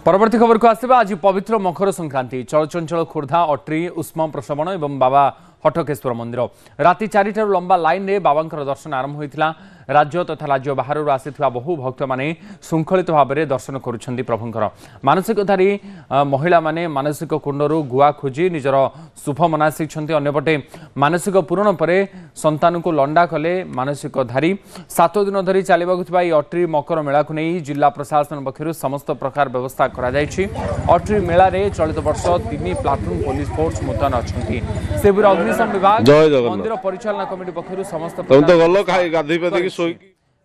परवर्ती खबर को आसवा आज पवित्र मकर संक्रांति चलचंचल खोर्धा अट्री उष्म प्रसवण और बाबा हटकेश्वर मंदिर राति 4 लंबा लाइन रे बाबा दर्शन आरंभ होता राज्य तथा राज्य बाहर आसिथिबा बहु भक्त माने श्रृंखलित भाव में दर्शन करुछंती प्रभुंकर मानसिकधारी महिला माने मानसिक कुंडरू गुआ खोजी निजर शुभ मनासी अन्यपटे मानसिक पूरण पर संतान को लंडा कले मानसिकधारी 7 दिन धरी चलवाकुवा अट्री मकर मेला को नहीं जिला प्रशासन पक्षर समस्त प्रकार व्यवस्था अट्री मेला रे चलित वर्ष 3 प्लाटून पुलिस फोर्स मुतयन अच्छा सेबुर अग्निशम विभाग मंदिर परिचालना कमिटी पक्षर समस्त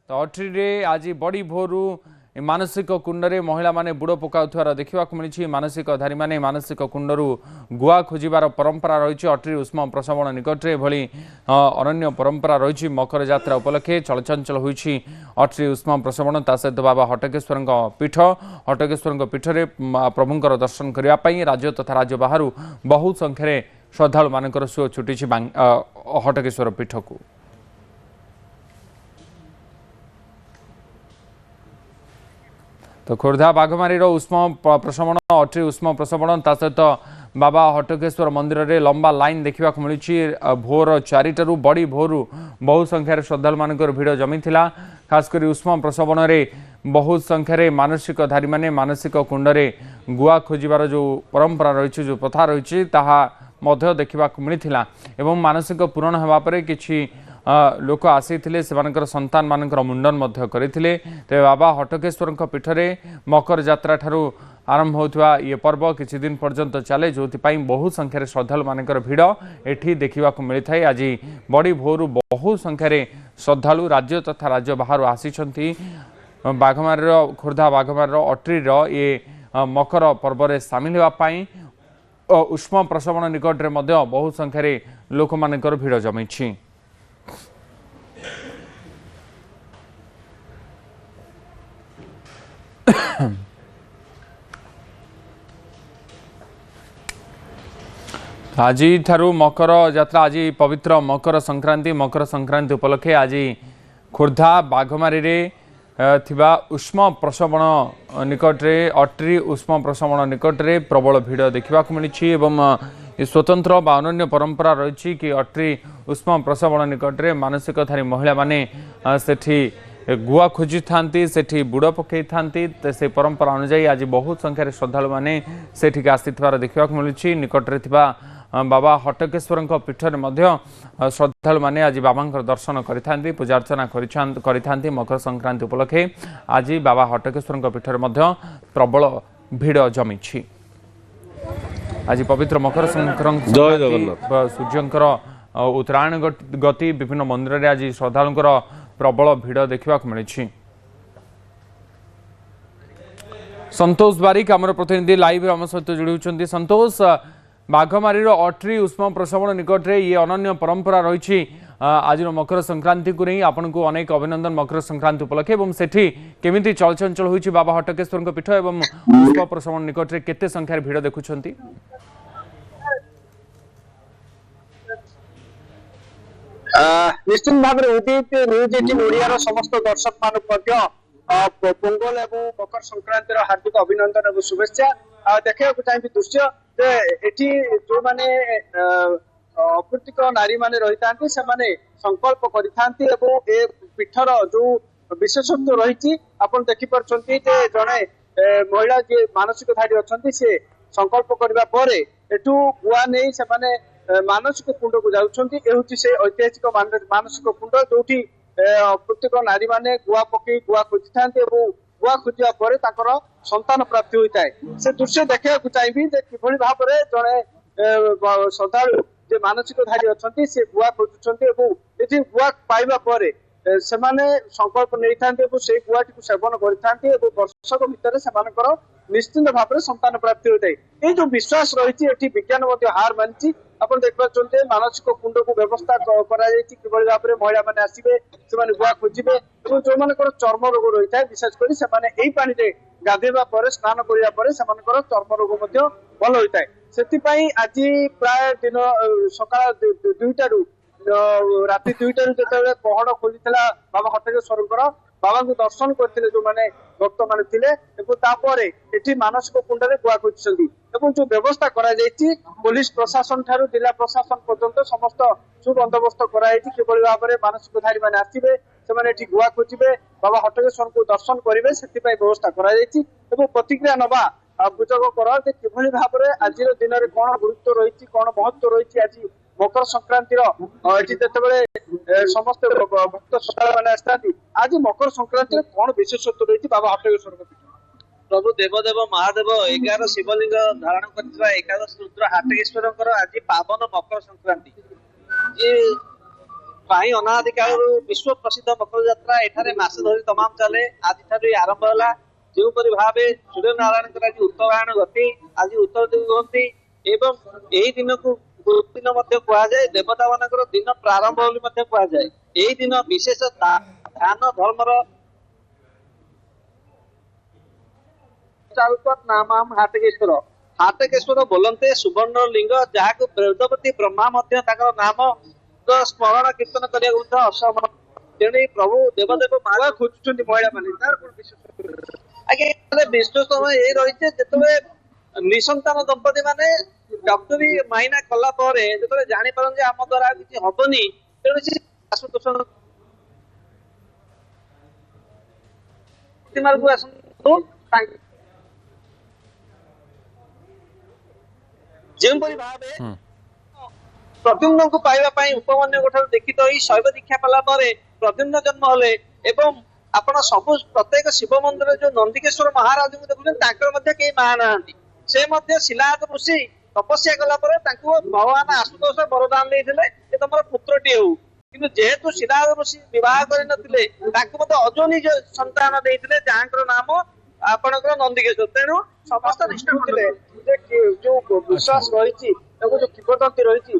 तो अट्री रे आज बड़ी भोरू मानसिक कुंडरे महिला माने बुड़ पकाउथार देखा मिली मानसिकधारी माने मानसिक कुंडरू गुआ खोजार परंपरा रही अट्री उष्म प्रसवण निकटरे भली अनन्य परंपरा रही मकर जात्रा उपलक्षे चलचंचल होईछि अट्री उष्म प्रसवण ता सहित बाबा हटकेश्वर पीठ हटकेश्वर पीठरे प्रभुंकर दर्शन करने राज्य तथा राज्य बाहर बहु संख्यार श्रद्धालु मानकर सुओ छुटी हटकेश्वर पीठ को तो खोर्धा बाघमारी उष्म प्रसवण अट्री उष्म प्रसवण ता सहित बाबा हटकेश्वर मंदिर रे लंबा लाइन देखा मिली भोर 4 बड़ी भोरू बहु संख्यार श्रद्धालु मानकर भिड़ जमी खासकर उष्म प्रसवण रे बहु संख्यार मानसिकधारी माने मानसिक कुंडरे गुआ खोजार जो परंपरा रही जो प्रथा रही देखा मिलता एवं मानसिक पूरण होगापर किसी लोक आसी संतान मानकर मुंडन करते बाबा हटकेश्वर पीठरे मकर जात्रा ठारू आरंभ होता ये पर्व किसी दिन पर्यंत चले जो बहु संख्यार श्रद्धालु मानकर भिड़ एठी देखा मिलता है आज बड़ी भोरू बहु संख्यार श्रद्धालु राज्य तथा राज्य बाहर आसी बाघमार खोर्धा बाघमार अट्री ये मकर पर्व में सामिल होगापाई उष्म प्रसवण निकटरे बहु संख्यार लोक मानकर भिड़ जमी आज ठारू मकर जात्रा आज पवित्र मकर संक्रांति उपलक्षे आज खोर्धा बाघमारी रे थिबा उष्म प्रसवण निकटरे अट्री उष्म प्रसवण निकटरे प्रबल भिड़ देखा मिली एवं स्वतंत्र बा अनन्य परंपरा रही कि अट्री उष्म प्रसवण निकटरे मानसिकधारी महिला माने सेठी गुआ खोजी थांती सेठी बुड़ पकई थांती से परंपरा अनुसार आज बहुत संख्यार श्रद्धालु माने सेठी आसिथिबार देखा मिली निकटरे थिबा बाबा हटकेश्वर पीठरे श्रद्धालु माने आज बाबा दर्शन करि पूजार्चना करि मकर संक्रांति उपलक्षे आज बाबा हटकेश्वर पीठरे प्रबल भिड़ जमी आज पवित्र मकर संक्रांति सूर्यंकर उत्तरायण गति विभिन्न मंदिर में आज श्रद्धालुंकर प्रबल भिड़ देखा मिली संतोष बारिक आम प्रतिनिधि लाइव आम सहित जोड़ी संतोष बाघमारी अट्री उष्म प्रसवण निकटरे ये अनन्य परंपरा रही आज मकर संक्रांति को नहीं आपन को अनेक अभिनंदन मकर संक्रांति उपलक्षे एवं सेठी केमिति चलचंचल होइछि बाबा हटकेश्वर पीठ एवं उष्म प्रसवण निकटरे केते संख्यार भिड़ देखुछंती निश्चित भाव में उदित न्यूज 18 ओडिया समस्त दर्शक मान पोंगल एवं मकर संक्रांति हार्दिक अभिनंदन और शुभेच्छा देखा चाहिए दृश्य जो माने अकृतिक नारी माने रही था संकल्प करी पीठर जो विशेषत्व रही आप देखिपे जड़े महिला जी मानसिकधारी अच्छा से संकल्प करने पर एठू गुआ नहीं से मानसिक कुंड को जाऊँगी से ऐतिहासिक मानसिक कुंड जो प्रत्येक नारी माने गुआ पकई गुआ खोजी था गुआ खोजा पर संतान प्राप्ति होता है से दृश्य देखा चाहिए कि भाव में जड़े श्रद्धालु जे मानसिकधारी अच्छा से गुआ खोजुंट गुआ पाइबा पर से संकल्प नहीं था से गुआटी सेवन करते वर्षक भितर निश्चिंत भाव में संतान प्राप्ति होता है ये जो विश्वास रही विज्ञान हार मानी आप देखिए मानसिक कुंड को व्यवस्था कि भाव में महिला मैंने आसवे से गुआ खोजे और जो मान चर्म रोग रही है विशेषकर से पानी गाधेवा पर स्नान करने चर्म रोग भल होता है से आज प्राय दिन सका 2 राति 2 जो पहड़ खोली बाबा हटकेश्वर बाबा को दर्शन करते जो मैंने भक्त मान थे तापर ये मानसिक कुंडे गुआ खोजुंट जो व्यवस्था पुलिस प्रशासन ठारू जिला प्रशासन पर्यंत समस्त सुबंदोबस्त कराई किभली भाव में मानसिकधारी मैंने आसवे से गुआ खोजे बाबा हटकेश्वर को दर्शन करेंगे से व्यवस्था कराई प्रतिक्रिया नवा बुझक कर किभली भाव में आज दिन में कौन गुरुत्व रही कौन महत्व रही आज मकर संक्रांतिर समस्त भक्त श्रद्धा मैंने आसती आज मकर संक्रांति कौन विशेषत्व रही बाबा हटकेश्वर प्रभु देवदेव महादेव 11 शिवलिंग धारण कर 11 रुद्र हाटकेश्वर आज पावन मकर संक्रांति अनादि काल विश्व प्रसिद्ध मकर यात्रा एठारे मास धरी तमाम चले आज ठारू आरंभ है जो भाव सूर्य नारायण आज उत्तरायण गति आज उत्तर दिगंती एवं यही दिन को दिन कहुए देवता मान दिन प्रारंभ कहुए यही दिन विशेष ध्यान धर्मर नाम हाटकेश्वर हाटकेश्वर बोलते सुवर्ण लिंग जहाँ को वेदवती ब्रह्मा नाम स्मरण कीर्तन करने असमर्थ तेणु प्रभु देवदेव माला खोजुंट महिला मैंने विष्णु समय ये रही है निसंतान दंपति माने डॉक्टरी माइना कला जो जापारे आम द्वारा किसी हबनी तेणु आशुतोष भाव प्रद्युम्न को पाइबा उपमन्यु देखित शैव दीक्षा पाला प्रद्युम्न जन्म हेले एवं आपण सब प्रत्येक शिव मंदिर जो नंदिकेश्वर महाराज को देखते कई माँ ना से शिलाद ऋषि तपस्या कला भगवान आशुतोष वरदान देते तुम पुत्रटी हो कि जेहेतु शिलाद ऋषि बह कर अजोनी संतान देते जहाँ नाम आपणकर नंदिकेश्वर तेणु समस्त निष्ठा करते जो विश्वास रही जो किंवदंती रही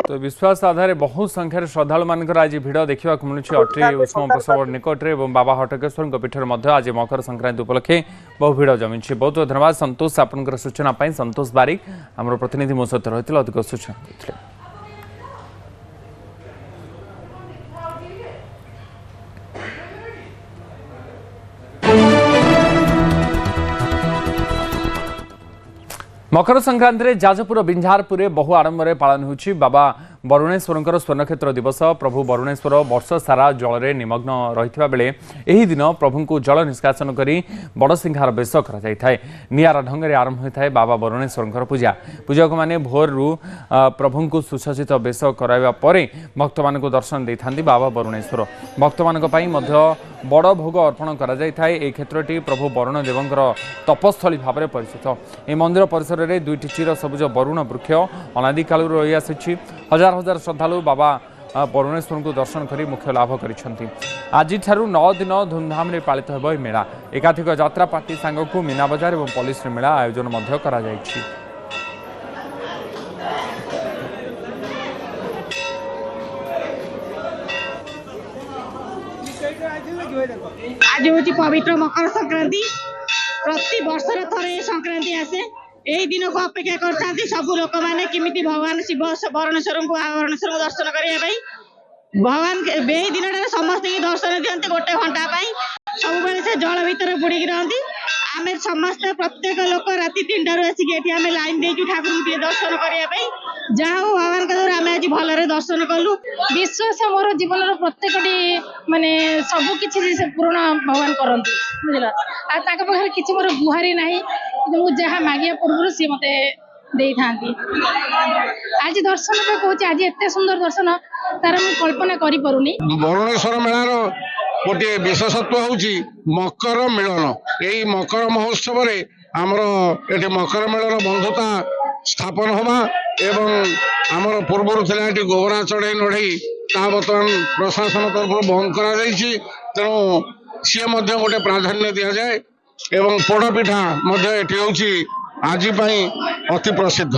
तो विश्वास आधार बहुत संख्यार श्रद्धालु मानकर आज भिड़ देखा मिलूँ अट्री उष्म प्रसव निकट में बाबा हटकेश्वर पीठ आज मकर संक्रांति उपलक्षे बहु भिड़ जमी बहुत बहुत धन्यवाद संतोष आपंकर सूचना संतोष बारिक आम प्रतिनिधि मो सहित रही अधिक सूचना देते। मकर संक्रांति जाजपुर बिंझारपुर बहु आडंबर पालन होछि बाबा बरुणेश्वर स्वर्णक्षेत्र दिवस प्रभु बरुणेश्वर वर्ष सारा जल में निमग्न रही बेले यही दिन प्रभु को जल निष्कासन कर बड़सिंहार बेश कर निरा ढंग से आरंभ होता है बाबा बरुणेश्वर पूजा पूजक मैंने भोर प्रभु को सुसज्जित बेश कराइबा परे भक्त मान दर्शन दे था बाबा बरुणेश्वर भक्त मान बड़ भोग अर्पण कर क्षेत्रटी प्रभु वरुण देवंकर तपस्थली भाव में परिचित यह मंदिर परिसर में दुईटी चिर सबुज वरुण वृक्ष अनादि काल रही आसी हजार हजार श्रद्धालु बाबा बरुणेश्वर को दर्शन कर मुख्य लाभ कर आज 9 दिन धूमधाम रे पालित हो मेला एकाधिक यात्रा पार्टी सांग को मीना बजार और पुलिस मेला आयोजन करा जायछि। आज हूँ पवित्र मकर संक्रांति प्रति वर्ष थे संक्रांति आसे यही दिन को अपेक्षा कर सब लोक मैंने किमिति भगवान शिव बरुणेश्वर को दर्शन करने भगवान यही दिन समस्त दर्शन दिखते गोटे घंटा सब से जल भीतर बुड़ी रहती आम समस्त प्रत्येक लोक राति 3 आसिक आम लाइन देचु ठाकुर के दर्शन करने जहाँ हो भगवान का द्वारा आम आज भलरे दर्शन कलु विश्वास मोर जीवन प्रत्येक माने सबू किसी पूर्ण भगवान करती बुझल पाखे किसी मोर गुहारी ना मुझे जहाँ मागिया पूर्व सी मत आज दर्शन कहूँ आज एत सुंदर दर्शन तार मु कल्पना करि परुनी। बरुणेश्वर मेलार गोटे विशेषत्व होची मकर मिलन यही मकर महोत्सव रे आमर ये मकर मिलन बंधुता स्थापन होगा एवं आमर पूर्वर थिला एटी गोबरा चढ़ई नढ़ई ता बर्तमान प्रशासन तरफ बंद करा तेणु सी गोटे प्राधान्य दि जाए एवं पोड़ पिठा आज अति प्रसिद्ध।